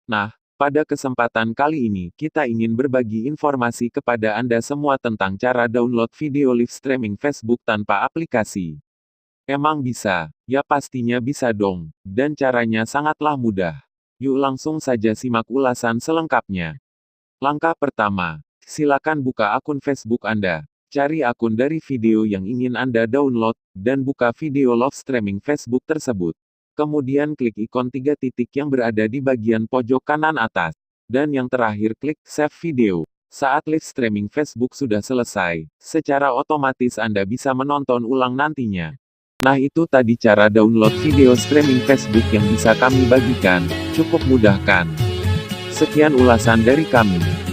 Nah, pada kesempatan kali ini, kita ingin berbagi informasi kepada Anda semua tentang cara download video live streaming Facebook tanpa aplikasi. Emang bisa? Ya pastinya bisa dong, dan caranya sangatlah mudah. Yuk langsung saja simak ulasan selengkapnya. Langkah pertama, silakan buka akun Facebook Anda. Cari akun dari video yang ingin Anda download, dan buka video live streaming Facebook tersebut. Kemudian klik ikon 3 titik yang berada di bagian pojok kanan atas. Dan yang terakhir klik Save Video. Saat live streaming Facebook sudah selesai, secara otomatis Anda bisa menonton ulang nantinya. Nah itu tadi cara download video streaming Facebook yang bisa kami bagikan, cukup mudah kan? Sekian ulasan dari kami.